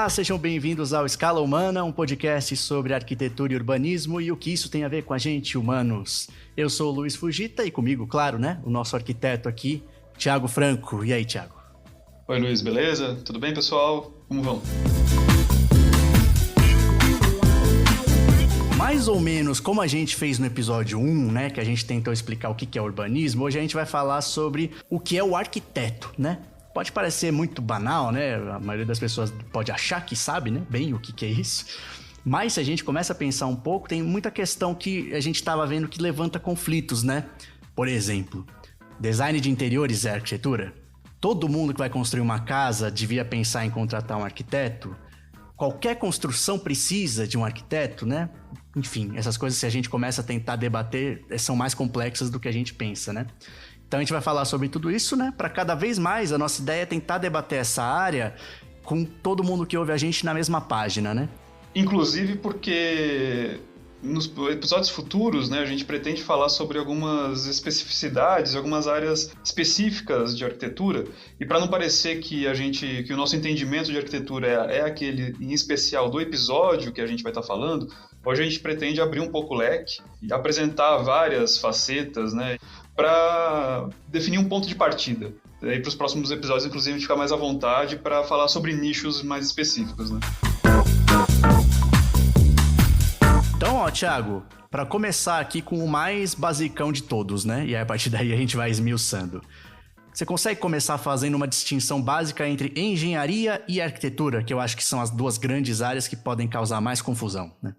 Olá, sejam bem-vindos ao Escala Humana, um podcast sobre arquitetura e urbanismo e o que isso tem a ver com a gente, humanos. Eu sou o Luiz Fujita e comigo, claro, né, o nosso arquiteto aqui, Thiago Franco. E aí, Thiago? Oi, Luiz, beleza? Tudo bem, pessoal? Como vão? Mais ou menos como a gente fez no episódio 1, né, que a gente tentou explicar o que é urbanismo, hoje a gente vai falar sobre o que é o arquiteto, né? Pode parecer muito banal, né? A maioria das pessoas pode achar que sabe, né? Bem o que é isso. Mas se a gente começa a pensar um pouco, tem muita questão que a gente estava vendo que levanta conflitos, né? Por exemplo, design de interiores é arquitetura? Todo mundo que vai construir uma casa devia pensar em contratar um arquiteto? Qualquer construção precisa de um arquiteto, né? Enfim, essas coisas, se a gente começa a tentar debater, são mais complexas do que a gente pensa, né? Então a gente vai falar sobre tudo isso, né? Para cada vez mais, a nossa ideia é tentar debater essa área com todo mundo que ouve a gente na mesma página, né? Inclusive porque nos episódios futuros, né, a gente pretende falar sobre algumas especificidades, algumas áreas específicas de arquitetura, e para não parecer que o nosso entendimento de arquitetura é aquele em especial do episódio que a gente vai estar falando, hoje a gente pretende abrir um pouco o leque e apresentar várias facetas, né, para definir um ponto de partida. E aí para os próximos episódios, inclusive, a gente ficar mais à vontade para falar sobre nichos mais específicos, né? Então, ó, Thiago, para começar aqui com o mais basicão de todos, né? E aí, a partir daí a gente vai esmiuçando. Você consegue começar fazendo uma distinção básica entre engenharia e arquitetura, que eu acho que são as duas grandes áreas que podem causar mais confusão, né?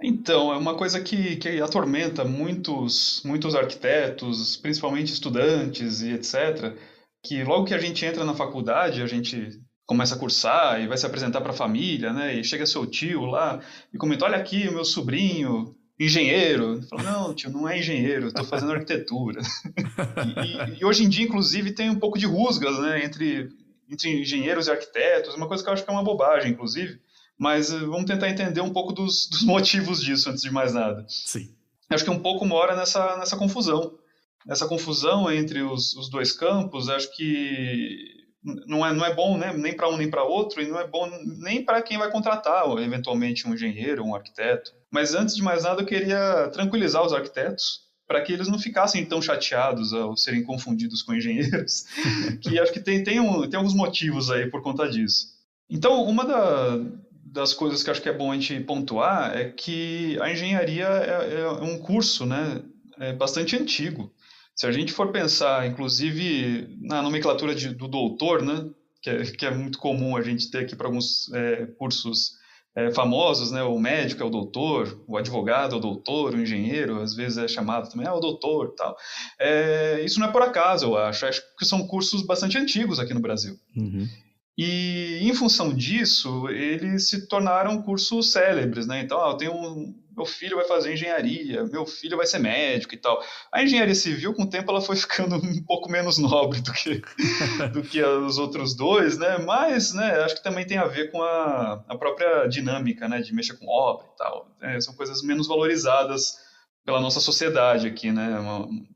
Então, é uma coisa que atormenta muitos arquitetos, principalmente estudantes e etc., que logo que a gente entra na faculdade, a gente começa a cursar e vai se apresentar para a família, né? E chega seu tio lá e comenta, olha aqui o meu sobrinho, engenheiro. Fala, não, tio, não é engenheiro, estou fazendo arquitetura. E hoje em dia, inclusive, tem um pouco de rusgas, né? Entre engenheiros e arquitetos, uma coisa que eu acho que é uma bobagem, inclusive. Mas vamos tentar entender um pouco dos motivos disso, antes de mais nada. Sim. Acho que um pouco mora nessa confusão. Essa confusão entre os dois campos, acho que não é bom, né? Nem para um nem para outro, e não é bom nem para quem vai contratar, eventualmente, um engenheiro, um arquiteto. Mas antes de mais nada, eu queria tranquilizar os arquitetos, para que eles não ficassem tão chateados ao serem confundidos com engenheiros, que acho que tem alguns motivos aí por conta disso. Então, uma das coisas que acho que é bom a gente pontuar é que a engenharia é um curso, né, bastante antigo. Se a gente for pensar, inclusive, na nomenclatura do doutor, né, que é muito comum a gente ter aqui para alguns cursos famosos, né, o médico é o doutor, o advogado é o doutor, o engenheiro às vezes é chamado também, o doutor e tal. Isso não é por acaso, eu acho que são cursos bastante antigos aqui no Brasil. Uhum. E, em função disso, eles se tornaram cursos célebres, né? Então, meu filho vai fazer engenharia, meu filho vai ser médico e tal. A engenharia civil, com o tempo, ela foi ficando um pouco menos nobre do que os outros dois, né? Mas, né, acho que também tem a ver com a própria dinâmica, né, de mexer com obra e tal. São coisas menos valorizadas pela nossa sociedade aqui, né?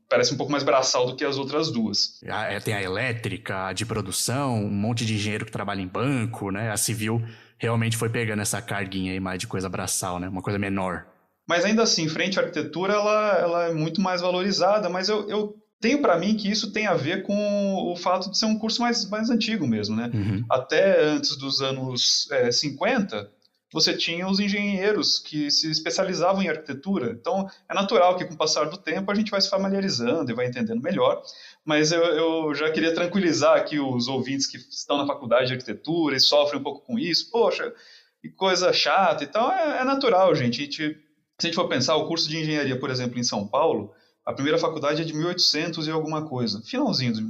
Parece um pouco mais braçal do que as outras duas. Tem a elétrica, a de produção, um monte de engenheiro que trabalha em banco, né? A civil realmente foi pegando essa carguinha aí mais de coisa braçal, né? Uma coisa menor. Mas ainda assim, frente à arquitetura, ela é muito mais valorizada, mas eu tenho para mim que isso tem a ver com o fato de ser um curso mais antigo mesmo, né? Uhum. Até antes dos anos 50, você tinha os engenheiros que se especializavam em arquitetura. Então, é natural que com o passar do tempo a gente vai se familiarizando e vai entendendo melhor. Mas eu já queria tranquilizar aqui os ouvintes que estão na faculdade de arquitetura e sofrem um pouco com isso. Poxa, que coisa chata e tal. É natural, gente. Se a gente for pensar, o curso de engenharia, por exemplo, em São Paulo, a primeira faculdade é de 1800 e alguma coisa. Finalzinho de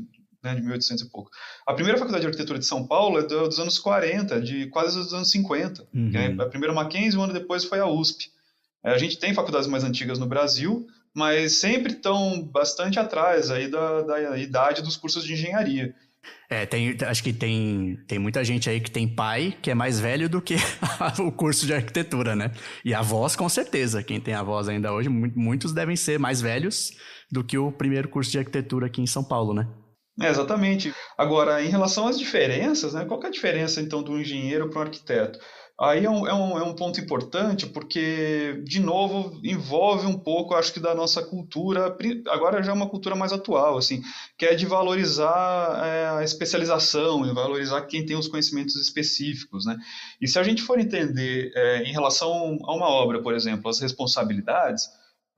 1800 e pouco. A primeira faculdade de arquitetura de São Paulo é dos anos 40, quase dos anos 50. Uhum. A primeira Mackenzie, um ano depois foi a USP. A gente tem faculdades mais antigas no Brasil, mas sempre estão bastante atrás aí da idade dos cursos de engenharia. Acho que tem muita gente aí que tem pai que é mais velho do que o curso de arquitetura, né? E avós, com certeza. Quem tem avós ainda hoje, muitos devem ser mais velhos do que o primeiro curso de arquitetura aqui em São Paulo, né? Exatamente. Agora, em relação às diferenças, né, qual que é a diferença, então, do engenheiro para um arquiteto? Aí é um ponto importante, porque, de novo, envolve um pouco, acho que, da nossa cultura, agora já é uma cultura mais atual, assim, que é de valorizar a especialização, e valorizar quem tem os conhecimentos específicos, né? E se a gente for entender, em relação a uma obra, por exemplo, as responsabilidades,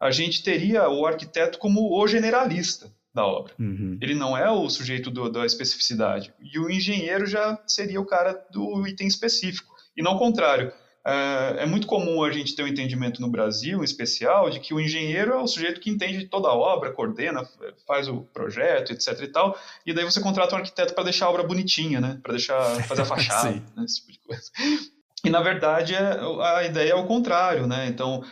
a gente teria o arquiteto como o generalista da obra. Uhum. Ele não é o sujeito da especificidade. E o engenheiro já seria o cara do item específico. E não o contrário. É muito comum a gente ter um entendimento no Brasil, em especial, de que o engenheiro é o sujeito que entende toda a obra, coordena, faz o projeto, etc. e tal, e daí você contrata um arquiteto para deixar a obra bonitinha, né? Para fazer a fachada, né? Esse tipo de coisa. E, na verdade, a ideia é o contrário, né? Então,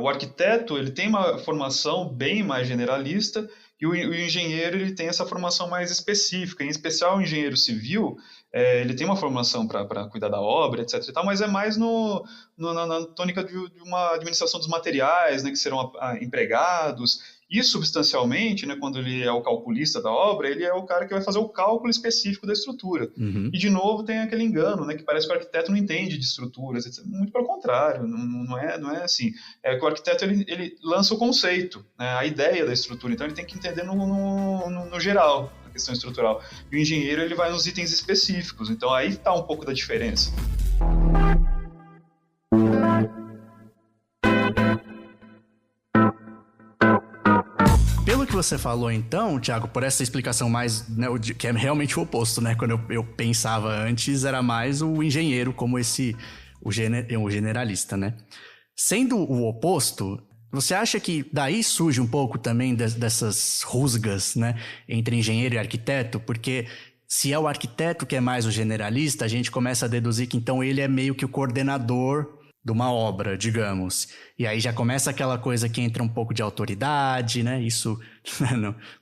o arquiteto ele tem uma formação bem mais generalista e o engenheiro ele tem essa formação mais específica. Em especial, o engenheiro civil, ele tem uma formação para cuidar da obra, etc. e tal, mas é mais na tônica de uma administração dos materiais, né, que serão empregados. E, substancialmente, né, quando ele é o calculista da obra, ele é o cara que vai fazer o cálculo específico da estrutura. Uhum. E, de novo, tem aquele engano, né, que parece que o arquiteto não entende de estruturas, etc. Muito pelo contrário, não é assim. É que o arquiteto ele lança o conceito, né, a ideia da estrutura, então ele tem que entender no geral a questão estrutural. E o engenheiro ele vai nos itens específicos, então aí está um pouco da diferença. Pelo que você falou, então, Thiago, por essa explicação mais, né, que é realmente o oposto, né? Quando eu pensava antes, era mais o engenheiro como o generalista, né? Sendo o oposto, você acha que daí surge um pouco também dessas rusgas, né, entre engenheiro e arquiteto? Porque se é o arquiteto que é mais o generalista, a gente começa a deduzir que então ele é meio que o coordenador de uma obra, digamos. E aí já começa aquela coisa que entra um pouco de autoridade, né? Isso,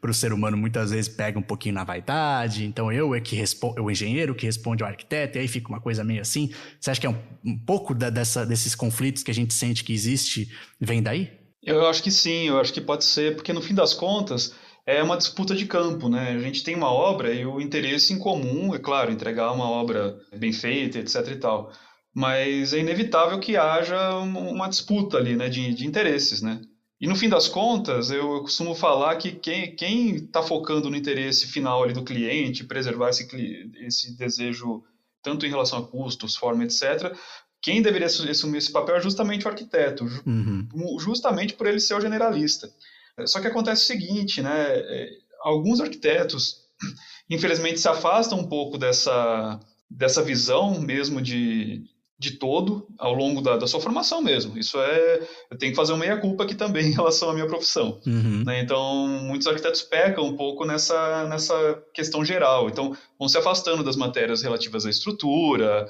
para o ser humano, muitas vezes pega um pouquinho na vaidade. Então eu é que respondo, o engenheiro que responde ao arquiteto, e aí fica uma coisa meio assim. Você acha que é um pouco desses conflitos que a gente sente que existe, vem daí? Eu acho que sim, eu acho que pode ser, porque no fim das contas é uma disputa de campo, né? A gente tem uma obra e o interesse em comum, é claro, entregar uma obra bem feita, etc e tal. Mas é inevitável que haja uma disputa ali, né, de interesses, né? E no fim das contas, eu costumo falar que quem está focando no interesse final ali do cliente, preservar esse desejo tanto em relação a custos, forma, etc., quem deveria assumir esse papel é justamente o arquiteto, Uhum. justamente por ele ser o generalista. Só que acontece o seguinte, né? Alguns arquitetos, infelizmente, se afastam um pouco dessa visão mesmo de todo ao longo da sua formação mesmo. Eu tenho que fazer uma meia-culpa aqui também em relação à minha profissão. Uhum. Né? Então, muitos arquitetos pecam um pouco nessa questão geral. Então, vão se afastando das matérias relativas à estrutura,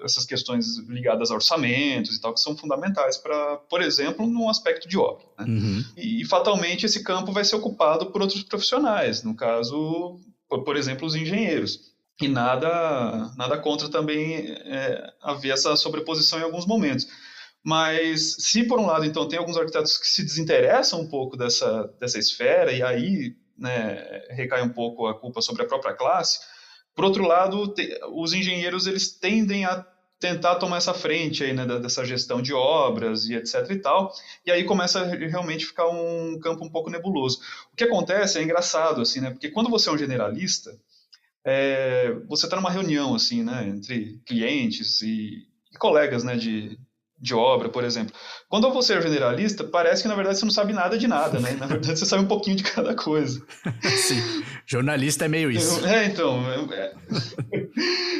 essas questões ligadas a orçamentos e tal, que são fundamentais para, por exemplo, no aspecto de obra. Né? Uhum. E, fatalmente, esse campo vai ser ocupado por outros profissionais, no caso, por exemplo, os engenheiros. E nada contra também haver essa sobreposição em alguns momentos. Mas se, por um lado, então, tem alguns arquitetos que se desinteressam um pouco dessa esfera, e aí, né, recai um pouco a culpa sobre a própria classe, por outro lado, os engenheiros eles tendem a tentar tomar essa frente aí, né, dessa gestão de obras e etc e tal, e aí começa a realmente ficar um campo um pouco nebuloso. O que acontece é engraçado, assim, né, porque quando você é um generalista, você está numa reunião, assim, né, entre clientes e colegas, né, de obra, por exemplo. Quando você é generalista, parece que, na verdade, você não sabe nada de nada, né? Na verdade, você sabe um pouquinho de cada coisa. Sim, jornalista é meio isso. Então...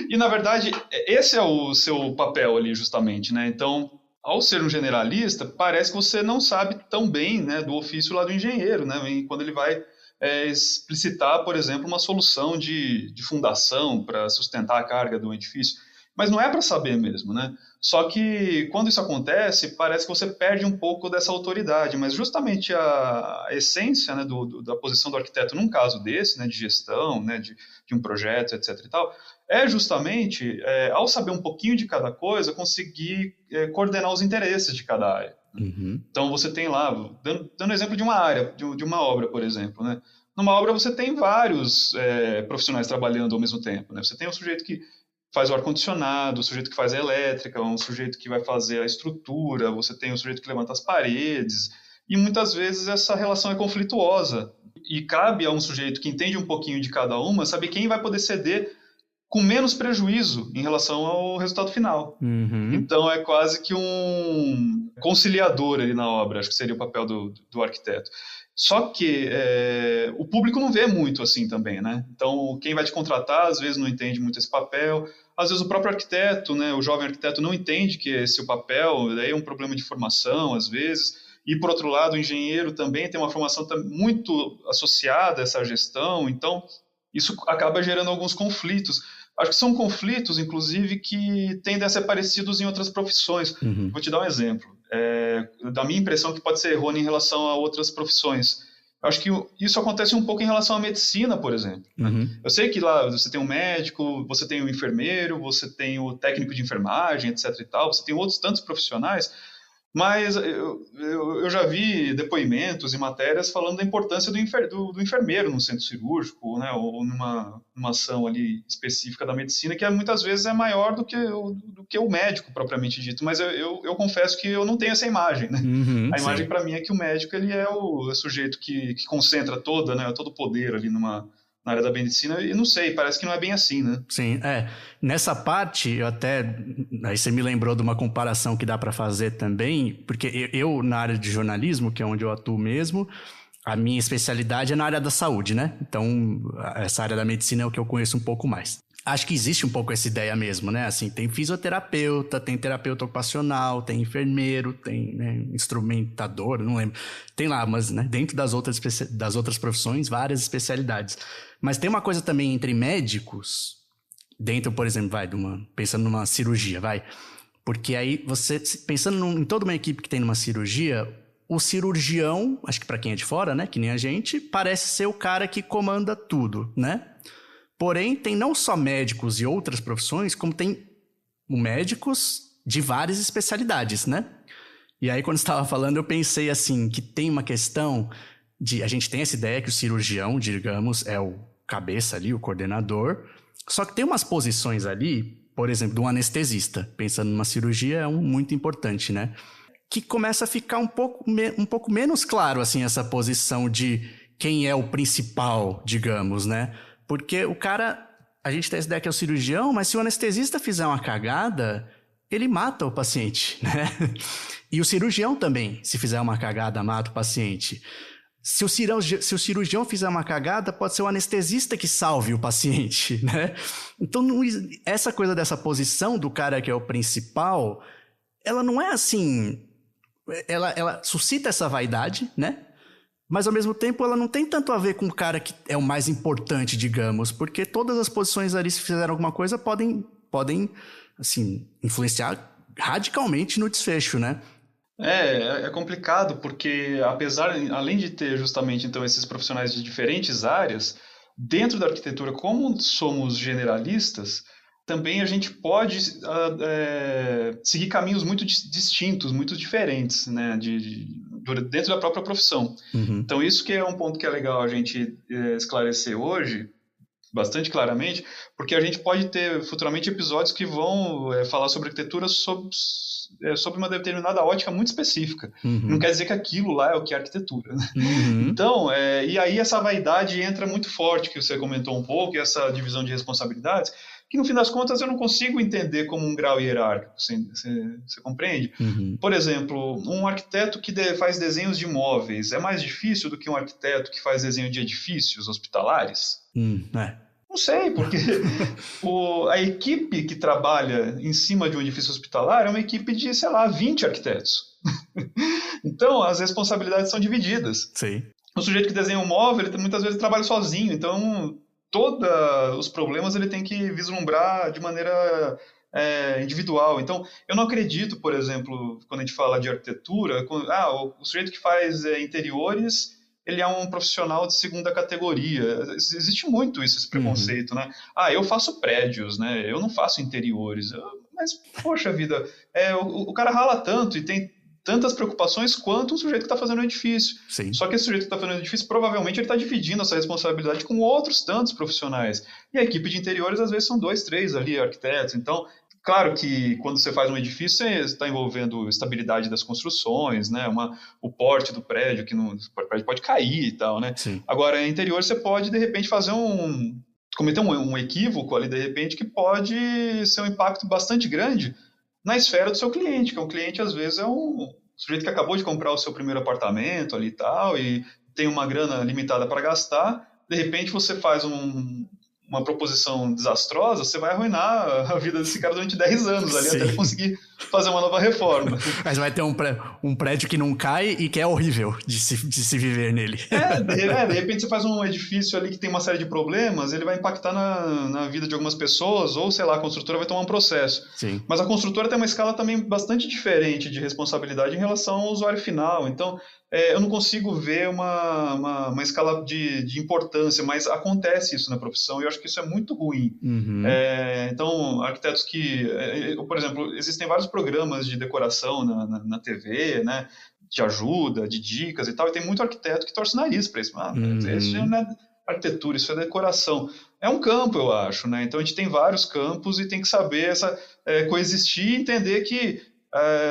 E, na verdade, esse é o seu papel ali, justamente, né? Então, ao ser um generalista, parece que você não sabe tão bem, né, do ofício lá do engenheiro, né? E quando ele vai explicitar, por exemplo, uma solução de fundação para sustentar a carga do edifício. Mas não é para saber mesmo, né? Só que quando isso acontece, parece que você perde um pouco dessa autoridade, mas justamente a essência, né, da posição do arquiteto num caso desse, né, de gestão, né, de um projeto, etc. e tal, é justamente, ao saber um pouquinho de cada coisa, conseguir coordenar os interesses de cada área. Uhum. Então você tem lá, dando exemplo de uma área, de uma obra, por exemplo, né? Numa obra você tem vários profissionais trabalhando ao mesmo tempo, né? Você tem um sujeito que faz o ar-condicionado, o sujeito que faz a elétrica, um sujeito que vai fazer a estrutura, você tem o sujeito que levanta as paredes, e muitas vezes essa relação é conflituosa. E cabe a um sujeito que entende um pouquinho de cada uma saber quem vai poder ceder com menos prejuízo em relação ao resultado final. Uhum. Então é quase que um conciliador ali na obra, acho que seria o papel do arquiteto. Só que o público não vê muito assim também, né? Então quem vai te contratar às vezes não entende muito esse papel, às vezes o próprio arquiteto, né, o jovem arquiteto não entende que esse é o papel, daí é um problema de formação às vezes. E por outro lado o engenheiro também tem uma formação muito associada a essa gestão, então isso acaba gerando alguns conflitos. Acho que são conflitos, inclusive, que tendem a ser parecidos em outras profissões. Uhum. Vou te dar um exemplo. Da minha impressão que pode ser errônea em relação a outras profissões. Eu acho que isso acontece um pouco em relação à medicina, por exemplo. Uhum. Eu sei que lá você tem um médico, você tem um enfermeiro, você tem o técnico de enfermagem, etc. e tal, você tem outros tantos profissionais. Mas eu já vi depoimentos e matérias falando da importância do enfermeiro no centro cirúrgico, né, ou numa ação ali específica da medicina, que muitas vezes é maior do que o médico propriamente dito. Mas eu confesso que eu não tenho essa imagem. Né? Uhum, a imagem sim. para mim é que o médico ele é o sujeito que concentra todo o poder ali na área da medicina, e não sei, parece que não é bem assim, né? Sim, nessa parte, aí você me lembrou de uma comparação que dá para fazer também, porque eu, na área de jornalismo, que é onde eu atuo mesmo, a minha especialidade é na área da saúde, né? Então, essa área da medicina é o que eu conheço um pouco mais. Acho que existe um pouco essa ideia mesmo, né? Assim, tem fisioterapeuta, tem terapeuta ocupacional, tem enfermeiro, tem, né, instrumentador, não lembro. Tem lá, mas, né, dentro das outras profissões, várias especialidades. Mas tem uma coisa também entre médicos, dentro, por exemplo, pensando numa cirurgia, porque aí você, pensando em toda uma equipe que tem numa cirurgia, o cirurgião, acho que para quem é de fora, né, que nem a gente, parece ser o cara que comanda tudo, né? Porém, tem não só médicos e outras profissões, como tem médicos de várias especialidades, né? E aí, quando você estava falando, eu pensei assim, que tem uma questão a gente tem essa ideia que o cirurgião, digamos, é o cabeça ali, o coordenador, só que tem umas posições ali, por exemplo, do anestesista, pensando numa cirurgia, é muito importante, né? Que começa a ficar um pouco menos claro, assim, essa posição de quem é o principal, digamos, né? Porque o cara, a gente tem essa ideia que é o cirurgião, mas se o anestesista fizer uma cagada, ele mata o paciente, né? E o cirurgião também, se fizer uma cagada, mata o paciente. Se o cirurgião fizer uma cagada, pode ser o anestesista que salve o paciente, né? Então, essa coisa dessa posição do cara que é o principal, ela não é assim... Ela suscita essa vaidade, né? Mas, ao mesmo tempo, ela não tem tanto a ver com o cara que é o mais importante, digamos, porque todas as posições ali, se fizerem alguma coisa, podem assim, influenciar radicalmente no desfecho, né? É complicado, porque além de ter justamente então esses profissionais de diferentes áreas, dentro da arquitetura, como somos generalistas, também a gente pode seguir caminhos muito distintos, muito diferentes, né, dentro da própria profissão. Uhum. Então isso que é um ponto que é legal a gente esclarecer hoje, bastante claramente, porque a gente pode ter futuramente episódios que vão falar sobre arquitetura sobre uma determinada ótica muito específica. Uhum. Não quer dizer que aquilo lá é o que é arquitetura. Né? Uhum. Então, e aí essa vaidade entra muito forte, que você comentou um pouco, e essa divisão de responsabilidades, que no fim das contas eu não consigo entender como um grau hierárquico, você compreende? Uhum. Por exemplo, um arquiteto que faz desenhos de imóveis é mais difícil do que um arquiteto que faz desenho de edifícios hospitalares? Não sei, porque a equipe que trabalha em cima de um edifício hospitalar é uma equipe de, 20 arquitetos. Então, as responsabilidades são divididas. Sim. O sujeito que desenha um móvel, ele muitas vezes trabalha sozinho, então todos os problemas ele tem que vislumbrar de maneira individual. Então, eu não acredito, por exemplo, quando a gente fala de arquitetura, o sujeito que faz interiores, ele é um profissional de segunda categoria. Existe muito esse preconceito, né? Eu faço prédios, né? Eu não faço interiores. Mas, poxa vida, o cara rala tanto e tem tantas preocupações quanto o sujeito que está fazendo o edifício. Sim. Só que esse sujeito que está fazendo o edifício, provavelmente ele está dividindo essa responsabilidade com outros tantos profissionais. E a equipe de interiores, às vezes, são 2, 3 ali, arquitetos. Então, claro que quando você faz um edifício, você está envolvendo estabilidade das construções, né? O porte do prédio, o prédio pode cair e tal, né? Sim. Agora, em interior, você pode, de repente, cometer um equívoco ali, de repente, que pode ser um impacto bastante grande na esfera do seu cliente, que um cliente, às vezes, é um sujeito que acabou de comprar o seu primeiro apartamento ali e tem uma grana limitada para gastar, de repente você faz uma proposição desastrosa, você vai arruinar a vida desse cara durante 10 anos ali, até ele conseguir fazer uma nova reforma. Mas vai ter um prédio que não cai e que é horrível de se viver nele. De repente você faz um edifício ali que tem uma série de problemas, ele vai impactar na vida de algumas pessoas, ou sei lá, a construtora vai tomar um processo. Sim. Mas a construtora tem uma escala também bastante diferente de responsabilidade em relação ao usuário final, então eu não consigo ver uma escala de importância, mas acontece isso na profissão e eu acho que isso é muito ruim. Uhum. Então, arquitetos por exemplo, existem vários programas de decoração na TV, né, de ajuda, de dicas e tal, e tem muito arquiteto que torce o nariz para isso. Isso não é arquitetura, isso é decoração. É um campo, eu acho, né? Então a gente tem vários campos e tem que saber coexistir e entender que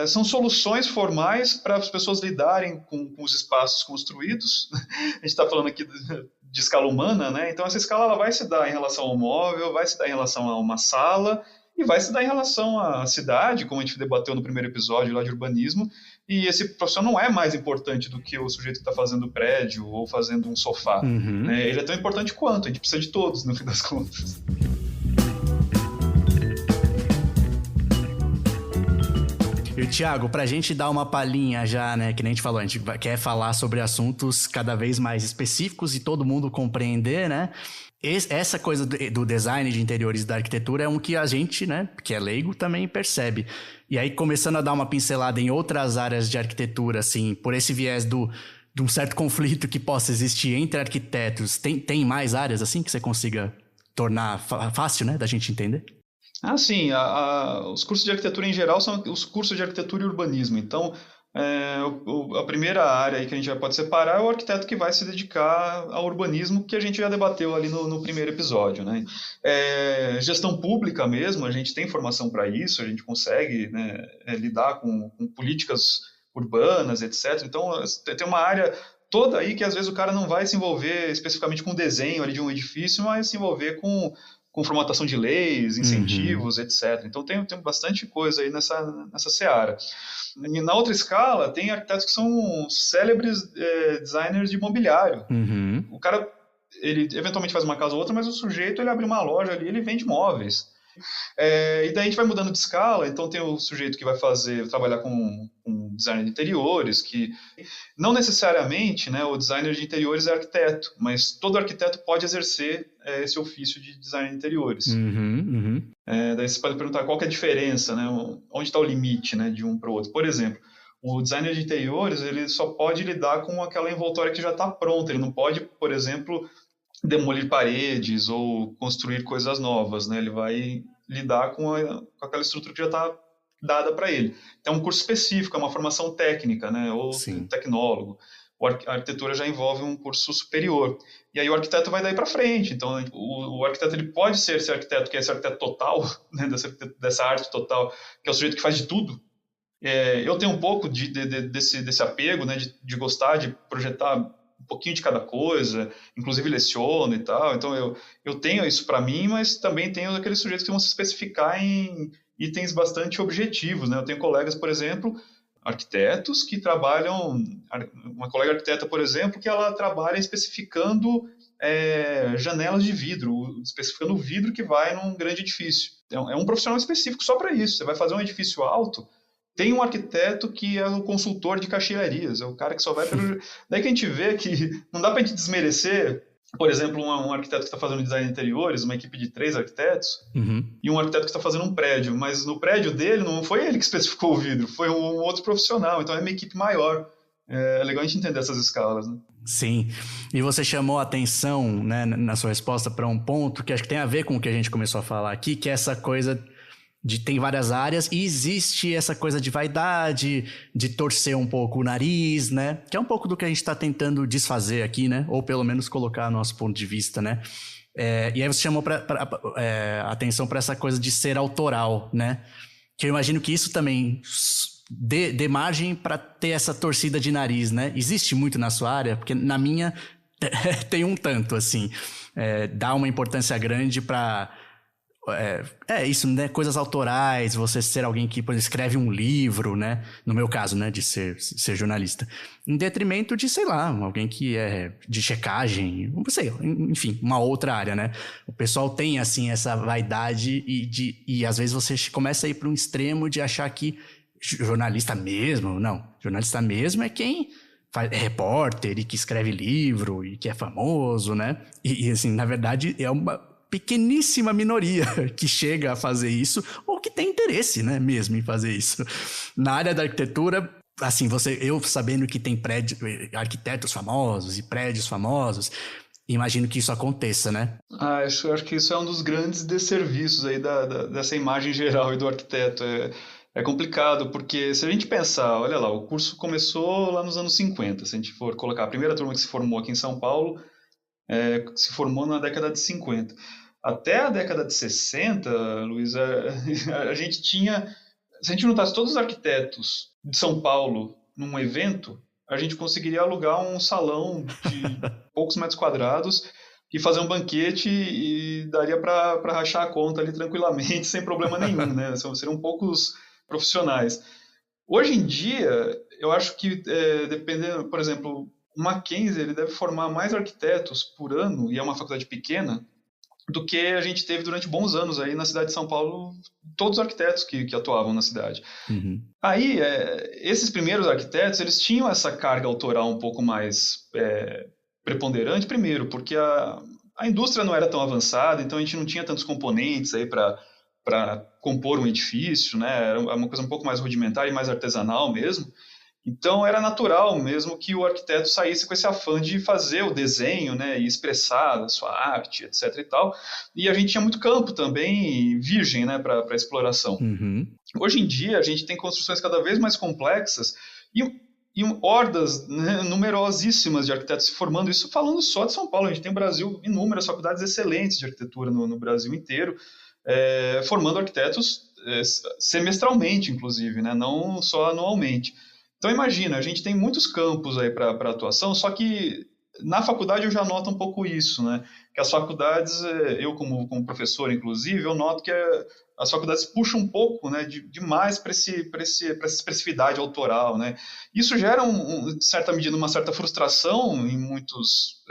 são soluções formais para as pessoas lidarem com os espaços construídos. A gente está falando aqui de escala humana, né? Então essa escala ela vai se dar em relação ao móvel, vai se dar em relação a uma sala e vai se dar em relação à cidade, como a gente debateu no primeiro episódio lá de urbanismo, e esse profissional não é mais importante do que o sujeito que está fazendo o prédio ou fazendo um sofá. Uhum. Né? Ele é tão importante quanto, a gente precisa de todos, no fim das contas. E, Thiago, pra gente dar uma palhinha já, né, que nem a gente falou, a gente quer falar sobre assuntos cada vez mais específicos e todo mundo compreender, né? Essa coisa do design de interiores da arquitetura é um que a gente, né, que é leigo, também percebe. E aí, começando a dar uma pincelada em outras áreas de arquitetura, assim, por esse viés de um certo conflito que possa existir entre arquitetos, tem mais áreas, assim, que você consiga tornar fácil, né, da gente entender? Sim. Os cursos de arquitetura em geral são os cursos de arquitetura e urbanismo. Então, a primeira área aí que a gente já pode separar é o arquiteto que vai se dedicar ao urbanismo, que a gente já debateu ali no primeiro episódio, né? Gestão pública mesmo, a gente tem formação para isso, a gente consegue, né, lidar com políticas urbanas, etc. Então, tem uma área toda aí que às vezes o cara não vai se envolver especificamente com o desenho ali de um edifício, mas se envolver com formatação de leis, incentivos, etc. Então tem bastante coisa aí nessa seara. E na outra escala, tem arquitetos que são célebres designers de imobiliário. Uhum. O cara, ele eventualmente faz uma casa ou outra, mas o sujeito, ele abre uma loja ali, ele vende móveis. E daí a gente vai mudando de escala, então tem o sujeito que vai trabalhar com design de interiores, que não necessariamente, né, o designer de interiores é arquiteto, mas todo arquiteto pode exercer esse ofício de design de interiores. Uhum. Daí você pode perguntar qual que é a diferença, né, onde está o limite, né, de um para o outro. Por exemplo, o designer de interiores ele só pode lidar com aquela envoltória que já está pronta, ele não pode, por exemplo, demolir paredes ou construir coisas novas, né? Ele vai lidar com aquela estrutura que já está dada para ele. Então, é um curso específico, é uma formação técnica, né? Ou tecnólogo. A arquitetura já envolve um curso superior. E aí o arquiteto vai daí para frente. Então, o arquiteto ele pode ser esse arquiteto que é esse arquiteto total, né? dessa arte total, que é o sujeito que faz de tudo. Eu tenho um pouco desse apego, né? De gostar de projetar um pouquinho de cada coisa, inclusive leciono e tal, então eu tenho isso para mim, mas também tenho aqueles sujeitos que vão se especificar em itens bastante objetivos, né? Eu tenho colegas, por exemplo, arquitetos que trabalham, uma colega arquiteta, por exemplo, que ela trabalha especificando janelas de vidro, especificando o vidro que vai num grande edifício. É um profissional específico só para isso. Você vai fazer um edifício alto, tem um arquiteto que é o consultor de caixilharias, é o cara que só vai pelo... Daí que a gente vê que não dá para a gente desmerecer, por exemplo, um arquiteto que está fazendo design de interiores, uma equipe de 3 arquitetos, e um arquiteto que está fazendo um prédio, mas no prédio dele não foi ele que especificou o vidro, foi um outro profissional, então é uma equipe maior. É legal a gente entender essas escalas, né? Sim, e você chamou a atenção, né, na sua resposta para um ponto que acho que tem a ver com o que a gente começou a falar aqui, que é essa coisa tem várias áreas e existe essa coisa de vaidade, de torcer um pouco o nariz, né? Que é um pouco do que a gente está tentando desfazer aqui, né? Ou pelo menos colocar nosso ponto de vista, né? E aí você chamou atenção para essa coisa de ser autoral, né? Que eu imagino que isso também dê margem para ter essa torcida de nariz, né? Existe muito na sua área? Porque na minha tem um tanto, assim. Dá uma importância grande para... isso, né? Coisas autorais, você ser alguém que, por exemplo, escreve um livro, né? No meu caso, né? De ser jornalista. Em detrimento de, sei lá, alguém que é de checagem, não sei, enfim, uma outra área, né? O pessoal tem, assim, essa vaidade e às vezes você começa a ir para um extremo de achar que jornalista mesmo, não. Jornalista mesmo é quem é repórter e que escreve livro e que é famoso, né? E assim, na verdade, é uma pequeníssima minoria que chega a fazer isso ou que tem interesse, né, mesmo em fazer isso. Na área da arquitetura, assim, eu sabendo que tem arquitetos famosos e prédios famosos, imagino que isso aconteça, né? Acho que isso é um dos grandes desserviços aí dessa imagem geral do arquiteto. É complicado, porque se a gente pensar, olha lá, o curso começou lá nos anos 50, se a gente for colocar a primeira turma que se formou aqui em São Paulo, se formou na década de 50. Até a década de 60, Luiz, a gente tinha... Se a gente juntasse todos os arquitetos de São Paulo num evento, a gente conseguiria alugar um salão de poucos metros quadrados e fazer um banquete e daria para rachar a conta ali tranquilamente, sem problema nenhum, né? Seriam poucos profissionais. Hoje em dia, eu acho que, dependendo, por exemplo, o Mackenzie ele deve formar mais arquitetos por ano, e é uma faculdade pequena, do que a gente teve durante bons anos aí na cidade de São Paulo, todos os arquitetos que atuavam na cidade. Uhum. Aí, esses primeiros arquitetos, eles tinham essa carga autoral um pouco mais preponderante, primeiro, porque a indústria não era tão avançada, então a gente não tinha tantos componentes aí para compor um edifício, né? Era uma coisa um pouco mais rudimentar e mais artesanal mesmo. Então era natural mesmo que o arquiteto saísse com esse afã de fazer o desenho, né, e expressar a sua arte, etc. e tal. E a gente tinha muito campo também virgem, né, para exploração. Uhum. Hoje em dia a gente tem construções cada vez mais complexas e hordas, né, numerosíssimas de arquitetos se formando, isso falando só de São Paulo. A gente tem no Brasil inúmeras faculdades excelentes de arquitetura no Brasil inteiro, formando arquitetos semestralmente, inclusive, né, não só anualmente. Então imagina, a gente tem muitos campos aí para atuação, só que na faculdade eu já noto um pouco isso, né? Que as faculdades, eu como como professor inclusive, eu noto que as faculdades puxam um pouco, né, demais para essa expressividade autoral, né? Isso gera, de certa medida, uma certa frustração em muitos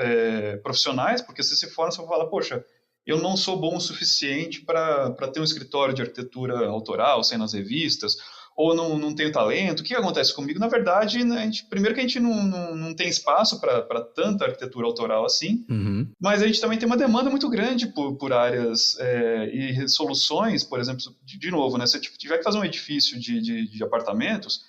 profissionais, porque você se forma, você fala, poxa, eu não sou bom o suficiente para ter um escritório de arquitetura autoral, sair nas revistas, ou não tenho talento. O que acontece comigo? Na verdade, né, primeiro que a gente não tem espaço para tanta arquitetura autoral assim, Uhum. mas a gente também tem uma demanda muito grande por áreas e soluções, por exemplo, de novo, né, se você tiver que fazer um edifício de apartamentos,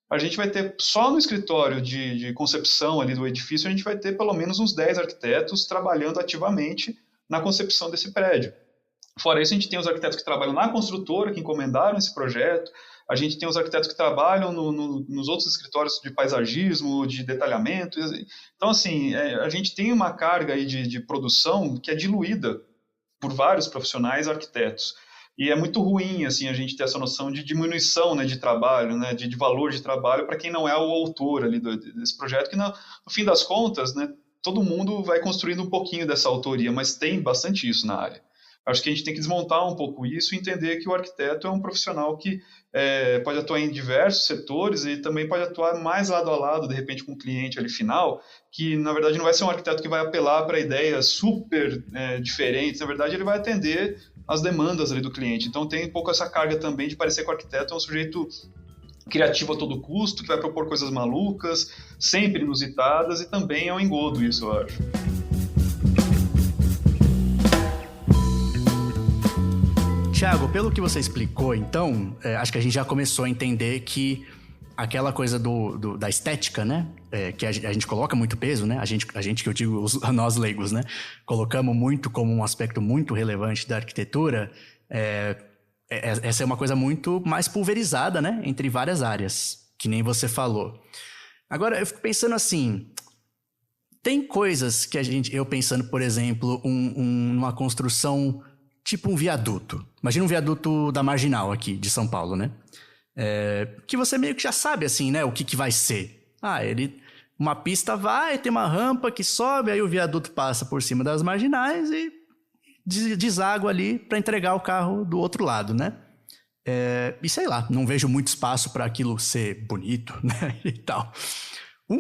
a gente vai ter, só no escritório de concepção ali do edifício, a gente vai ter pelo menos uns 10 arquitetos trabalhando ativamente na concepção desse prédio. Fora isso, a gente tem os arquitetos que trabalham na construtora, que encomendaram esse projeto, a gente tem os arquitetos que trabalham nos outros escritórios de paisagismo, de detalhamento. Então, assim, a gente tem uma carga aí de produção que é diluída por vários profissionais arquitetos. E é muito ruim, assim, a gente ter essa noção de diminuição, né, de trabalho, né, de valor de trabalho para quem não é o autor ali desse projeto, que no fim das contas, né, todo mundo vai construindo um pouquinho dessa autoria, mas tem bastante isso na área. Acho que a gente tem que desmontar um pouco isso e entender que o arquiteto é um profissional que pode atuar em diversos setores e também pode atuar mais lado a lado, de repente, com o cliente ali final, que, na verdade, não vai ser um arquiteto que vai apelar para ideias super diferentes. Na verdade, ele vai atender as demandas ali do cliente. Então, tem um pouco essa carga também de parecer que o arquiteto é um sujeito criativo a todo custo, que vai propor coisas malucas, sempre inusitadas, e também é um engodo isso, eu acho. Thiago, pelo que você explicou, então, acho que a gente já começou a entender que aquela coisa da estética, né? Que a gente coloca muito peso, né? A gente que eu digo, nós leigos, né? Colocamos muito como um aspecto muito relevante da arquitetura. essa é uma coisa muito mais pulverizada, né? Entre várias áreas, que nem você falou. Agora, eu fico pensando assim, tem coisas que eu pensando, por exemplo, numa construção tipo um viaduto. Imagina um viaduto da Marginal aqui, de São Paulo, né? Que você meio que já sabe, assim, né? O que vai ser. Uma pista vai, tem uma rampa que sobe, aí o viaduto passa por cima das marginais e deságua ali para entregar o carro do outro lado, né? E sei lá, não vejo muito espaço para aquilo ser bonito, né? E tal.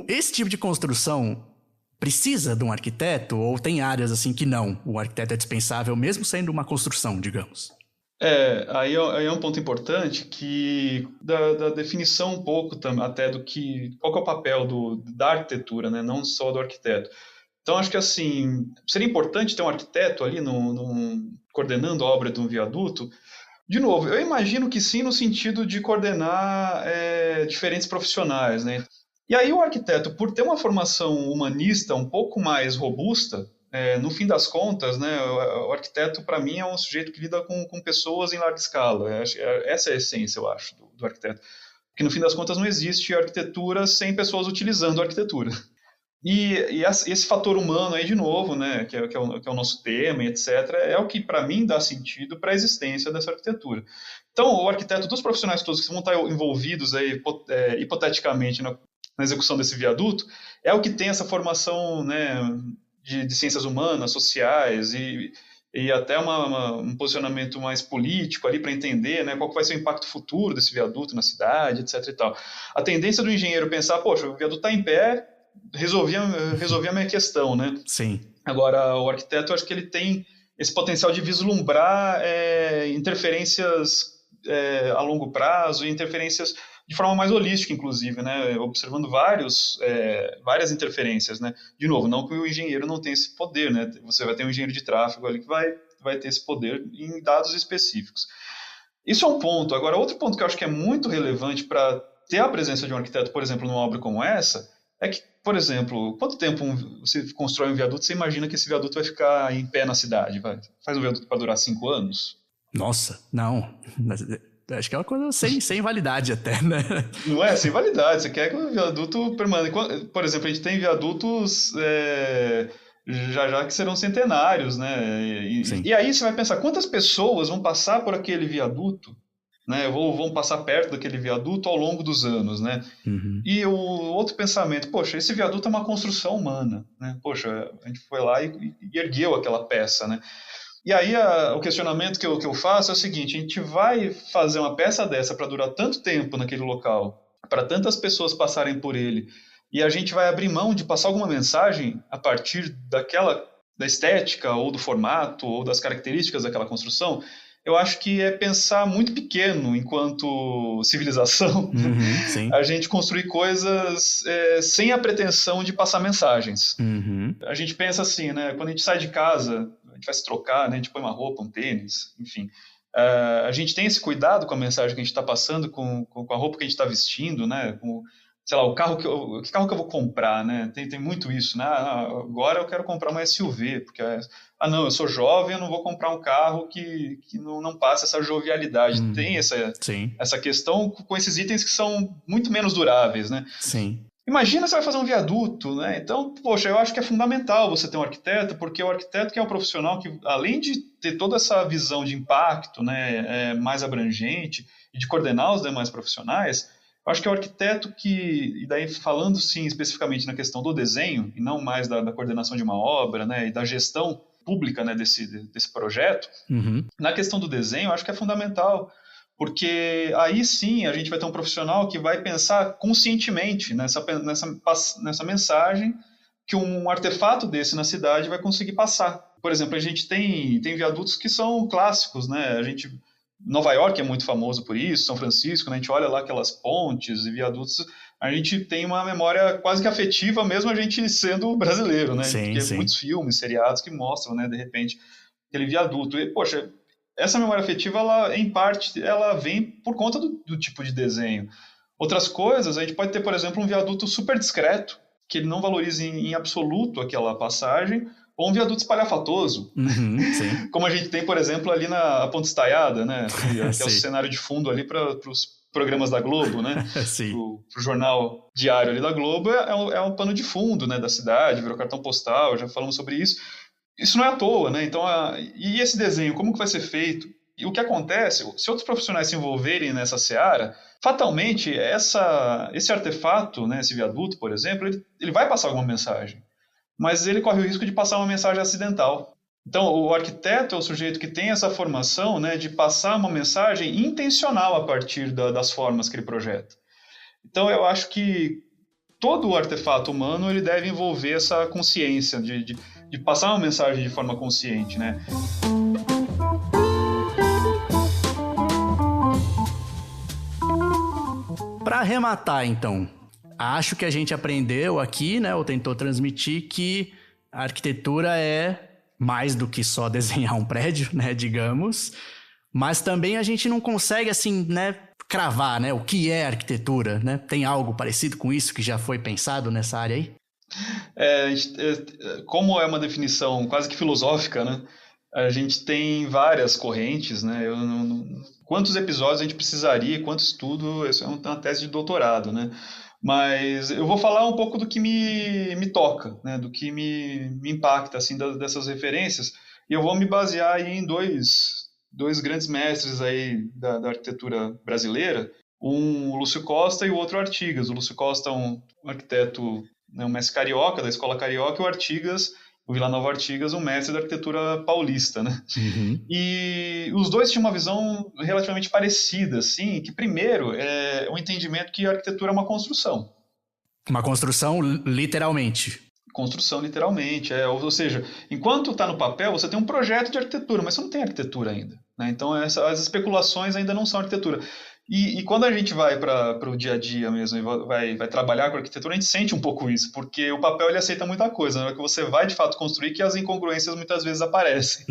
Esse tipo de construção precisa de um arquiteto ou tem áreas assim que não? O arquiteto é dispensável mesmo sendo uma construção, digamos. Aí é um ponto importante que da definição um pouco até do qual que é o papel da arquitetura, né? Não só do arquiteto. Então, acho que assim, seria importante ter um arquiteto ali coordenando a obra de um viaduto. De novo, eu imagino que sim, no sentido de coordenar diferentes profissionais, né? E aí o arquiteto, por ter uma formação humanista um pouco mais robusta, no fim das contas, né, o arquiteto, para mim, é um sujeito que lida com pessoas em larga escala. Essa é a essência, eu acho, do arquiteto. Porque, no fim das contas, não existe arquitetura sem pessoas utilizando a arquitetura. E esse fator humano aí, de novo, né, que é o nosso tema, etc., é o que, para mim, dá sentido para a existência dessa arquitetura. Então, o arquiteto, dos profissionais todos que vão estar envolvidos aí, hipoteticamente na execução desse viaduto, é o que tem essa formação, né, de ciências humanas, sociais e até um posicionamento mais político ali para entender, né, qual que vai ser o impacto futuro desse viaduto na cidade, etc. e tal. A tendência do engenheiro pensar, poxa, o viaduto está em pé, resolvi a minha questão, né? Sim. Agora, o arquiteto, eu acho que ele tem esse potencial de vislumbrar interferências a longo prazo e interferências de forma mais holística, inclusive, né? Observando várias interferências, né? De novo, não que o engenheiro não tenha esse poder, né? Você vai ter um engenheiro de tráfego ali que vai ter esse poder em dados específicos. Isso é um ponto. Agora, outro ponto que eu acho que é muito relevante para ter a presença de um arquiteto, por exemplo, numa obra como essa, é que, por exemplo, quanto tempo você constrói um viaduto, você imagina que esse viaduto vai ficar em pé na cidade? Faz um viaduto para durar 5 anos? Nossa, não. Acho que é uma coisa sem validade até, né? Não é sem validade. Você quer que o viaduto permaneça. Por exemplo, a gente tem viadutos já que serão centenários, né? E aí você vai pensar, quantas pessoas vão passar por aquele viaduto, né? Vão passar perto daquele viaduto ao longo dos anos, né? Uhum. E o outro pensamento, poxa, esse viaduto é uma construção humana, né? Poxa, a gente foi lá e ergueu aquela peça, né? E aí o questionamento que eu faço é o seguinte: a gente vai fazer uma peça dessa para durar tanto tempo naquele local, para tantas pessoas passarem por ele, e a gente vai abrir mão de passar alguma mensagem a partir da estética, ou do formato, ou das características daquela construção? Eu acho que é pensar muito pequeno enquanto civilização, sim. a gente construir coisas sem a pretensão de passar mensagens. Uhum. A gente pensa assim, né? Quando a gente sai de casa, a gente vai se trocar, né? A gente põe uma roupa, um tênis, enfim. A gente tem esse cuidado com a mensagem que a gente está passando, com a roupa que a gente está vestindo, né? Com, sei lá, que carro que eu vou comprar, né? Tem muito isso, né? Agora eu quero comprar uma SUV, porque não, eu sou jovem, eu não vou comprar um carro que não passa essa jovialidade. Tem essa questão com esses itens que são muito menos duráveis, né? Sim. Imagina você vai fazer um viaduto, né? Então, poxa, eu acho que é fundamental você ter um arquiteto, porque o arquiteto que é um profissional que, além de ter toda essa visão de impacto, né, mais abrangente, e de coordenar os demais profissionais, eu acho que é o arquiteto que, e daí falando sim especificamente na questão do desenho, e não mais da coordenação de uma obra, né, e da gestão pública, né, desse projeto, na questão do desenho, eu acho que é fundamental, porque aí sim a gente vai ter um profissional que vai pensar conscientemente nessa mensagem que um artefato desse na cidade vai conseguir passar. Por exemplo, a gente tem viadutos que são clássicos, né? Nova York é muito famoso por isso, São Francisco, né? A gente olha lá aquelas pontes e viadutos, a gente tem uma memória quase que afetiva, mesmo a gente sendo brasileiro, né? Sim, porque muitos filmes, seriados que mostram, né, de repente, aquele viaduto. E, poxa, essa memória afetiva, em parte, ela vem por conta do tipo de desenho. Outras coisas, a gente pode ter, por exemplo, um viaduto super discreto, que ele não valoriza em absoluto aquela passagem, ou um viaduto espalhafatoso, como a gente tem, por exemplo, ali na Ponte Estaiada, né? Que é o cenário de fundo ali para os programas da Globo, né? Pro jornal diário ali da Globo é um pano de fundo, né, da cidade, virou cartão postal, já falamos sobre isso. Isso não é à toa, né? Então, e esse desenho, como que vai ser feito? E o que acontece, se outros profissionais se envolverem nessa seara, fatalmente esse artefato, né, esse viaduto, por exemplo, ele vai passar alguma mensagem, mas ele corre o risco de passar uma mensagem acidental. Então, o arquiteto é o sujeito que tem essa formação, né, de passar uma mensagem intencional a partir das formas que ele projeta. Então, eu acho que todo o artefato humano ele deve envolver essa consciência de passar uma mensagem de forma consciente, né? Para arrematar, então, acho que a gente aprendeu aqui, né, ou tentou transmitir que a arquitetura é mais do que só desenhar um prédio, né, digamos, mas também a gente não consegue, assim, né, cravar, né, o que é arquitetura, né? Tem algo parecido com isso que já foi pensado nessa área aí? Como é uma definição quase que filosófica, né, a gente tem várias correntes, né, quantos episódios a gente precisaria, quanto estudo, isso é uma tese de doutorado, né? Mas eu vou falar um pouco do que me toca, né? Do que me impacta, assim, dessas referências, e eu vou me basear aí em dois grandes mestres aí da arquitetura brasileira, o Lúcio Costa e o outro Artigas. O Lúcio Costa é um arquiteto, né, um mestre carioca, da escola carioca, e o Artigas, o Vila Nova Artigas, um mestre da arquitetura paulista, né? E os dois tinham uma visão relativamente parecida, assim, que primeiro é o entendimento que a arquitetura é uma construção. Uma construção, literalmente. Construção, literalmente. Ou seja, enquanto está no papel, você tem um projeto de arquitetura, mas você não tem arquitetura ainda, né? Então, as especulações ainda não são arquitetura. E quando a gente vai para o dia a dia mesmo e vai trabalhar com arquitetura, a gente sente um pouco isso, porque o papel ele aceita muita coisa, na hora que você vai de fato construir, que as incongruências muitas vezes aparecem.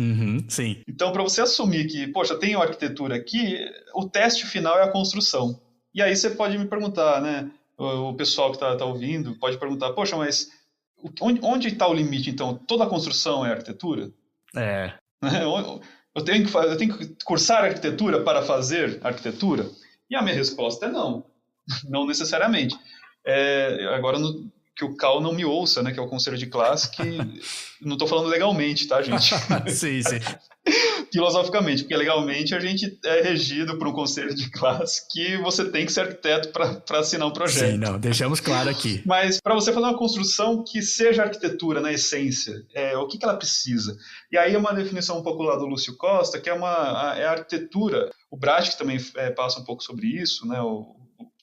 Sim. Então, para você assumir que, poxa, tem uma arquitetura aqui, o teste final é a construção. E aí você pode me perguntar, né? O pessoal que está ouvindo pode perguntar, poxa, mas onde está o limite, então? Toda a construção é arquitetura? Eu tenho que cursar arquitetura para fazer arquitetura? E a minha resposta é não. Não necessariamente. Agora, que o Cal não me ouça, né? Que é o conselho de classe, que não estou falando legalmente, tá, gente? Sim. Filosoficamente, porque legalmente a gente é regido por um conselho de classe que você tem que ser arquiteto para assinar um projeto. Sim, não, deixamos claro aqui. Mas para você fazer uma construção que seja arquitetura na essência, o que ela precisa? E aí é uma definição um pouco lá do Lúcio Costa, que é a arquitetura. O Bratic também passa um pouco sobre isso, né? O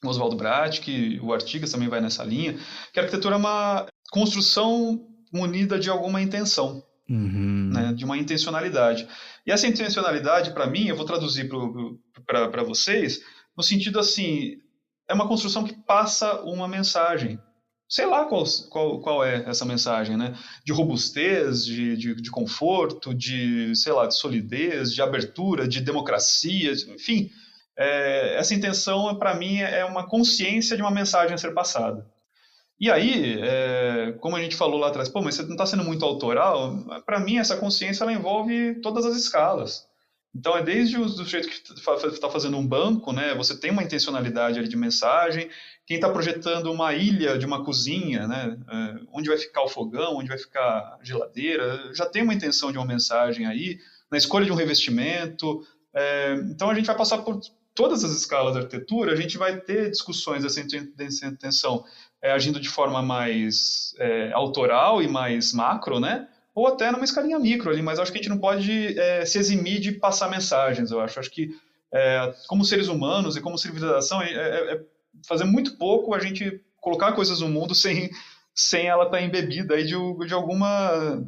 Oswaldo Bratic, o Artigas também vai nessa linha, que a arquitetura é uma construção munida de alguma intenção. Né, de uma intencionalidade. E essa intencionalidade, para mim, eu vou traduzir para vocês, no sentido assim, é uma construção que passa uma mensagem. Sei lá qual é essa mensagem, né? De robustez, de conforto, sei lá, de solidez, de abertura, de democracia, enfim. Essa intenção, para mim, é uma consciência de uma mensagem a ser passada. E aí, como a gente falou lá atrás, mas você não está sendo muito autoral, para mim essa consciência ela envolve todas as escalas. Então é desde o sujeito que está fazendo um banco, né, você tem uma intencionalidade ali de mensagem, quem está projetando uma ilha de uma cozinha, né, onde vai ficar o fogão, onde vai ficar a geladeira, já tem uma intenção de uma mensagem aí, na escolha de um revestimento. Então a gente vai passar por todas as escalas da arquitetura, a gente vai ter discussões dessa intenção agindo de forma mais autoral e mais macro, né? Ou até numa escalinha micro ali, mas acho que a gente não pode se eximir de passar mensagens, eu acho. Acho que, como seres humanos e como civilização, fazer muito pouco a gente colocar coisas no mundo sem ela estar embebida aí de alguma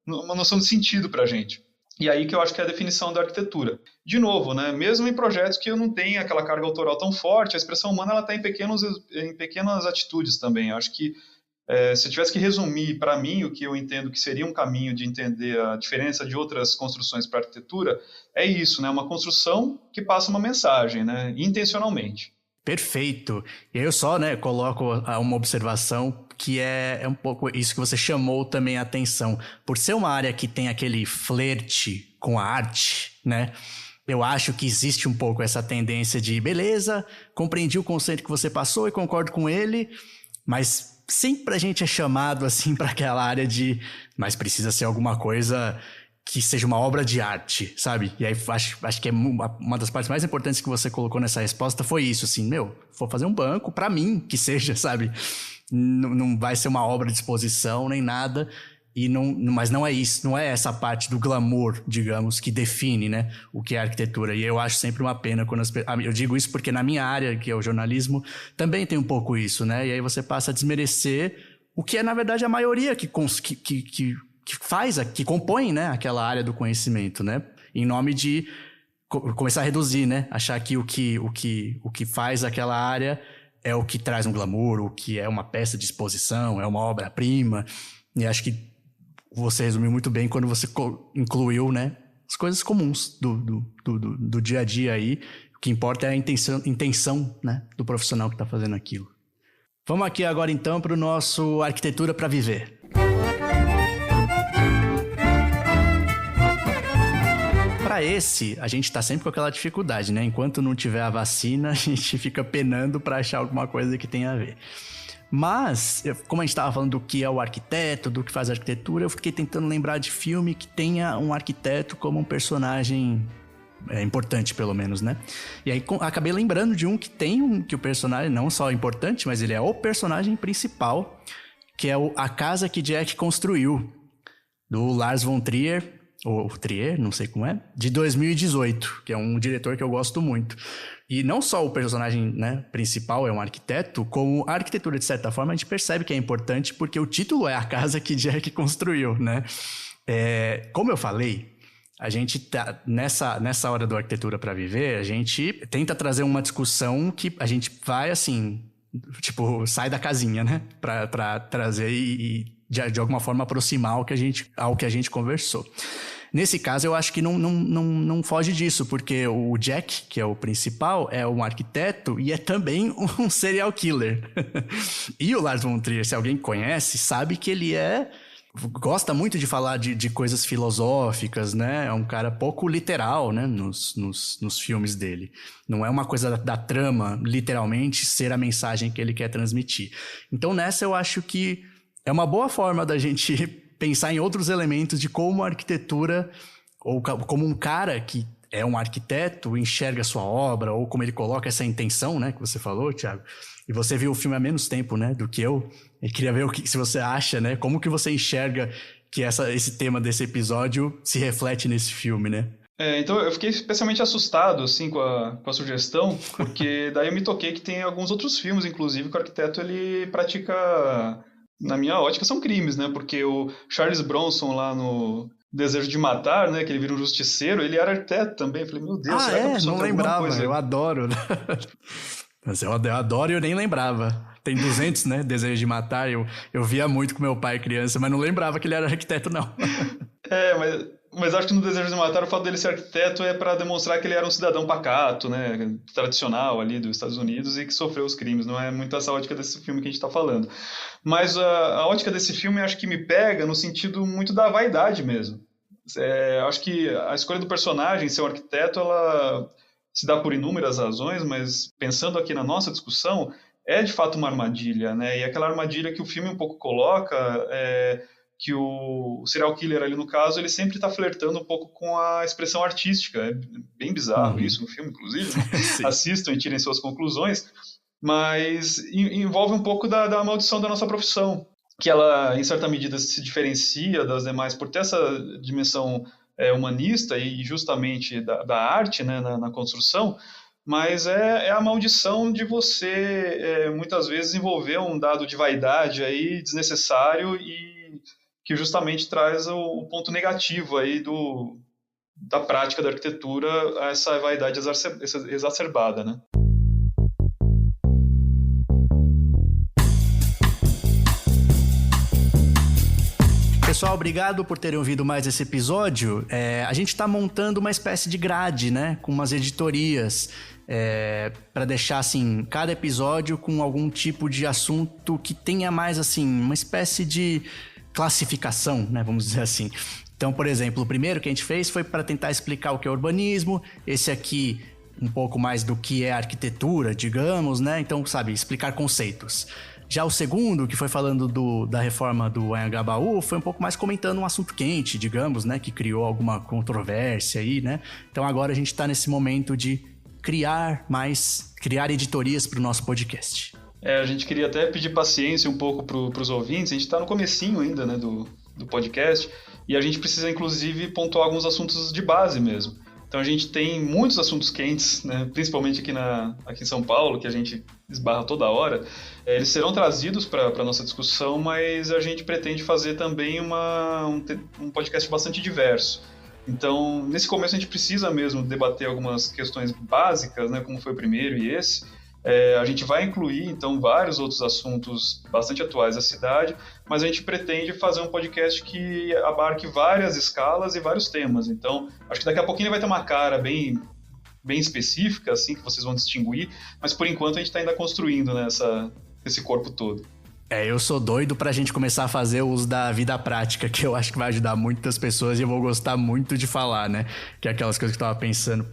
uma noção de sentido para a gente. E aí que eu acho que é a definição da arquitetura. De novo, né, mesmo em projetos que eu não tenho aquela carga autoral tão forte, a expressão humana ela está em pequenas atitudes também. Eu acho que se eu tivesse que resumir para mim o que eu entendo que seria um caminho de entender a diferença de outras construções para a arquitetura, é isso, né, uma construção que passa uma mensagem, né, intencionalmente. Perfeito. E eu só, né, coloco uma observação que é um pouco isso que você chamou também a atenção. Por ser uma área que tem aquele flerte com a arte, né? Eu acho que existe um pouco essa tendência de, beleza, compreendi o conceito que você passou e concordo com ele, mas sempre a gente é chamado assim para aquela área de, mas precisa ser alguma coisa que seja uma obra de arte, sabe? E aí acho que é uma das partes mais importantes que você colocou nessa resposta foi isso, assim, vou fazer um banco para mim, que seja, sabe? Não vai ser uma obra de exposição nem nada. Mas não é isso, não é essa parte do glamour, digamos, que define, né, o que é arquitetura. E eu acho sempre uma pena quando eu digo isso porque na minha área, que é o jornalismo, também tem um pouco isso, né? E aí você passa a desmerecer o que é, na verdade, a maioria que compõe, né, aquela área do conhecimento, né? Em nome de começar a reduzir, né? Achar que o que faz aquela área é o que traz um glamour, o que é uma peça de exposição, é uma obra-prima. E acho que você resumiu muito bem quando você incluiu, né, as coisas comuns do dia a dia aí. O que importa é a intenção, né, do profissional que está fazendo aquilo. Vamos aqui agora então para o nosso Arquitetura para Viver. Para esse, a gente está sempre com aquela dificuldade, né? Enquanto não tiver a vacina, a gente fica penando para achar alguma coisa que tenha a ver. Mas, como a gente estava falando do que é o arquiteto, do que faz a arquitetura, eu fiquei tentando lembrar de filme que tenha um arquiteto como um personagem importante, pelo menos, né? E aí acabei lembrando de um que tem que o personagem não só é importante, mas ele é o personagem principal, que é A Casa que Jack Construiu, do Lars von Trier, ou Trier, não sei como é, de 2018, que é um diretor que eu gosto muito. E não só o personagem, né, principal é um arquiteto, como a arquitetura, de certa forma, a gente percebe que é importante porque o título é A Casa que Jack Construiu, né? Como eu falei, a gente tá nessa hora do Arquitetura para Viver, a gente tenta trazer uma discussão que a gente vai, assim, tipo, sai da casinha, né? Pra trazer e de alguma forma aproximar ao que a gente conversou. Nesse caso, eu acho que não foge disso, porque o Jack, que é o principal, é um arquiteto e é também um serial killer. E o Lars von Trier, se alguém conhece, sabe que ele gosta muito de falar de coisas filosóficas, né? É um cara pouco literal, né? Nos filmes dele. Não é uma coisa da trama, literalmente, ser a mensagem que ele quer transmitir. Então, nessa eu acho que é uma boa forma da gente pensar em outros elementos de como a arquitetura, ou como um cara que é um arquiteto enxerga a sua obra, ou como ele coloca essa intenção, né, que você falou, Thiago. E você viu o filme há menos tempo, né, do que eu. E queria ver se você acha, né, como que você enxerga que esse tema desse episódio se reflete nesse filme, né? Então eu fiquei especialmente assustado, assim, com a sugestão, porque daí eu me toquei que tem alguns outros filmes, inclusive, que o arquiteto, ele pratica, na minha ótica, são crimes, né? Porque o Charles Bronson lá no Desejo de Matar, né? Que ele vira um justiceiro, ele era arquiteto também. Eu falei, meu Deus, será que a pessoa não tem lembrava, coisa? eu adoro. Mas eu adoro e eu nem lembrava. Tem 200, né? Desejo de Matar, eu via muito com meu pai criança, mas não lembrava que ele era arquiteto, não. Mas acho que no Desejo de Matar o fato dele ser arquiteto é para demonstrar que ele era um cidadão pacato, né, tradicional ali dos Estados Unidos e que sofreu os crimes. Não é muito essa ótica desse filme que a gente está falando. Mas a ótica desse filme acho que me pega no sentido muito da vaidade mesmo. Acho que a escolha do personagem ser um arquiteto, ela se dá por inúmeras razões, mas pensando aqui na nossa discussão, é de fato uma armadilha, né? E aquela armadilha que o filme um pouco coloca que o serial killer ali no caso, ele sempre está flertando um pouco com a expressão artística. É bem bizarro isso no filme, inclusive. Assistam e tirem suas conclusões. Mas envolve um pouco da maldição da nossa profissão, que ela, em certa medida, se diferencia das demais por ter essa dimensão humanista e justamente da arte, né, na construção, mas é a maldição de você, muitas vezes, envolver um dado de vaidade aí desnecessário e que justamente traz o ponto negativo aí da prática da arquitetura a essa vaidade exacerbada, né? Pessoal, obrigado por terem ouvido mais esse episódio. A gente está montando uma espécie de grade, né? Com umas editorias. Para deixar, assim, cada episódio com algum tipo de assunto que tenha mais, assim, uma espécie de classificação, né? Vamos dizer assim. Então, por exemplo, o primeiro que a gente fez foi para tentar explicar o que é urbanismo. Esse aqui, um pouco mais do que é arquitetura, digamos, né? Então, sabe, explicar conceitos. Já o segundo, que foi falando da reforma do Anhangabaú, foi um pouco mais comentando um assunto quente, digamos, né? Que criou alguma controvérsia aí, né? Então agora a gente tá nesse momento de criar editorias para o nosso podcast. A gente queria até pedir paciência um pouco para os ouvintes. A gente está no comecinho ainda, né, do podcast, e a gente precisa, inclusive, pontuar alguns assuntos de base mesmo. Então a gente tem muitos assuntos quentes, né, principalmente aqui em São Paulo, que a gente esbarra toda hora. Eles serão trazidos para a nossa discussão, mas a gente pretende fazer também um podcast bastante diverso. Então, nesse começo a gente precisa mesmo debater algumas questões básicas, né, como foi o primeiro e esse. A gente vai incluir, então, vários outros assuntos bastante atuais da cidade, mas a gente pretende fazer um podcast que abarque várias escalas e vários temas. Então, acho que daqui a pouquinho ele vai ter uma cara bem específica, assim, que vocês vão distinguir, mas por enquanto a gente está ainda construindo, né, esse corpo todo. Eu sou doido pra gente começar a fazer o uso da vida prática, que eu acho que vai ajudar muitas pessoas e eu vou gostar muito de falar, né? Que é aquelas coisas que eu tava pensando,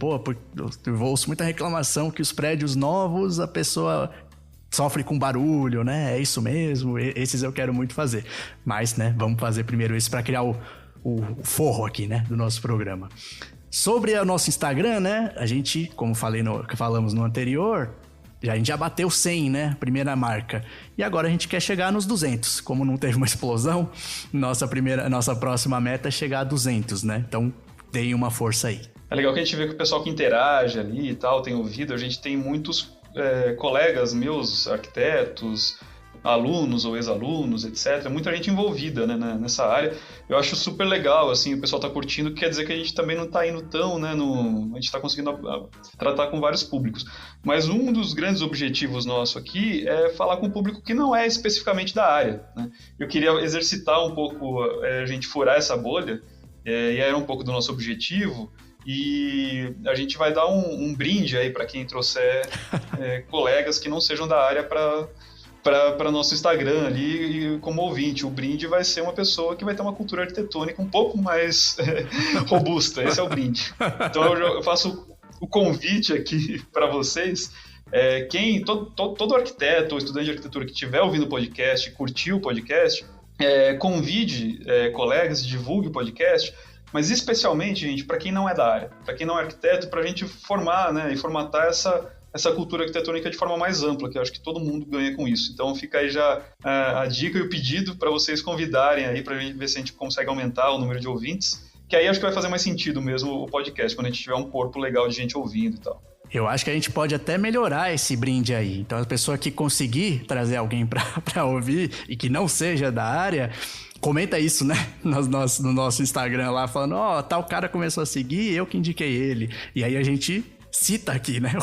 eu ouço muita reclamação que os prédios novos, a pessoa sofre com barulho, né? É isso mesmo, esses eu quero muito fazer. Mas, né, vamos fazer primeiro esse pra criar o forro aqui, né, do nosso programa. Sobre o nosso Instagram, né, a gente, como falamos no anterior... A gente já bateu 100, né? Primeira marca. E agora a gente quer chegar nos 200. Como não teve uma explosão, nossa próxima meta é chegar a 200, né? Então, deem uma força aí. É legal que a gente vê que o pessoal que interage ali e tal, tem ouvido. A gente tem muitos colegas meus, arquitetos, alunos ou ex-alunos, etc. Muita gente envolvida, né, nessa área. Eu acho super legal, assim, o pessoal tá curtindo, quer dizer que a gente também não tá indo tão, né, a gente tá conseguindo tratar com vários públicos. Mas um dos grandes objetivos nosso aqui é falar com o público que não é especificamente da área, né? Eu queria exercitar um pouco, a gente furar essa bolha, e era um pouco do nosso objetivo, e a gente vai dar um brinde aí para quem trouxer colegas que não sejam da área para nosso Instagram ali, e como ouvinte, o brinde vai ser uma pessoa que vai ter uma cultura arquitetônica um pouco mais robusta. Esse é o brinde. Então eu faço o convite aqui para vocês. Todo arquiteto ou estudante de arquitetura que estiver ouvindo o podcast, curtiu o podcast, convide colegas, divulgue o podcast, mas especialmente, gente, para quem não é da área, para quem não é arquiteto, para a gente formar, né, e formatar essa cultura arquitetônica de forma mais ampla, que eu acho que todo mundo ganha com isso. Então fica aí já a dica e o pedido para vocês convidarem aí, para a gente ver se a gente consegue aumentar o número de ouvintes, que aí acho que vai fazer mais sentido mesmo o podcast, quando a gente tiver um corpo legal de gente ouvindo e tal. Eu acho que a gente pode até melhorar esse brinde aí. Então a pessoa que conseguir trazer alguém para ouvir e que não seja da área, comenta isso, né? No nosso Instagram lá, falando, tal cara começou a seguir, eu que indiquei ele. E aí a gente cita aqui, né?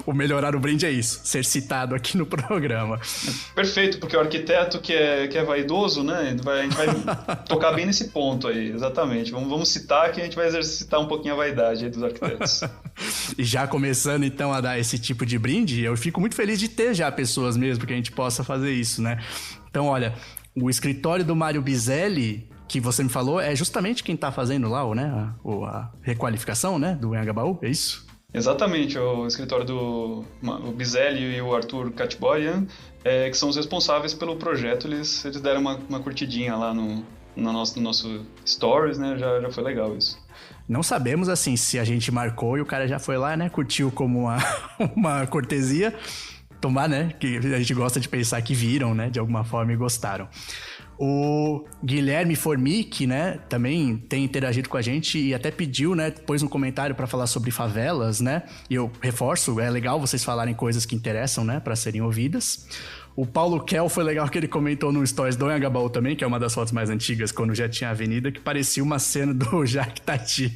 O melhorar o brinde é isso, ser citado aqui no programa. Perfeito, porque o arquiteto que é vaidoso, né? A gente vai tocar bem nesse ponto aí, exatamente. Vamos citar que a gente vai exercitar um pouquinho a vaidade aí dos arquitetos. E já começando então a dar esse tipo de brinde, eu fico muito feliz de ter já pessoas mesmo que a gente possa fazer isso, né? Então, olha, o escritório do Mário Bizelli, que você me falou, é justamente quem tá fazendo lá, né? A requalificação, né? Do Anhangabaú, é isso? Exatamente, o escritório do Bizelli e o Arthur Katboyan, que são os responsáveis pelo projeto, eles deram uma curtidinha lá no nosso Stories, né? Já foi legal isso. Não sabemos, assim, se a gente marcou e o cara já foi lá, né? Curtiu como uma cortesia. Tomar, né? Que a gente gosta de pensar que viram, né? De alguma forma e gostaram. O Guilherme Formic, né, também tem interagido com a gente e até pediu, né, pôs um comentário para falar sobre favelas, né, e eu reforço, é legal vocês falarem coisas que interessam, né, para serem ouvidas. O Paulo Kel foi legal que ele comentou no Stories do Anhangabaú também, que é uma das fotos mais antigas, quando já tinha avenida, que parecia uma cena do Jacques Tati.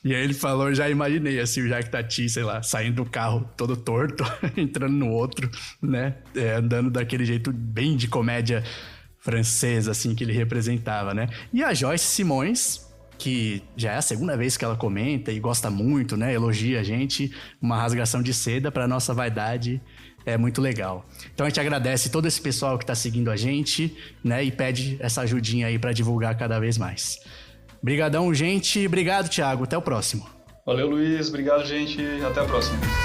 E aí ele falou, eu já imaginei, assim, o Jacques Tati, sei lá, saindo do carro todo torto, entrando no outro, né, andando daquele jeito bem de comédia francesa, assim, que ele representava, né? E a Joyce Simões, que já é a segunda vez que ela comenta e gosta muito, né? Elogia a gente, uma rasgação de seda para nossa vaidade, é muito legal. Então a gente agradece todo esse pessoal que tá seguindo a gente, né? E pede essa ajudinha aí para divulgar cada vez mais. Obrigadão, gente. Obrigado, Thiago. Até o próximo. Valeu, Luiz. Obrigado, gente. Até a próxima.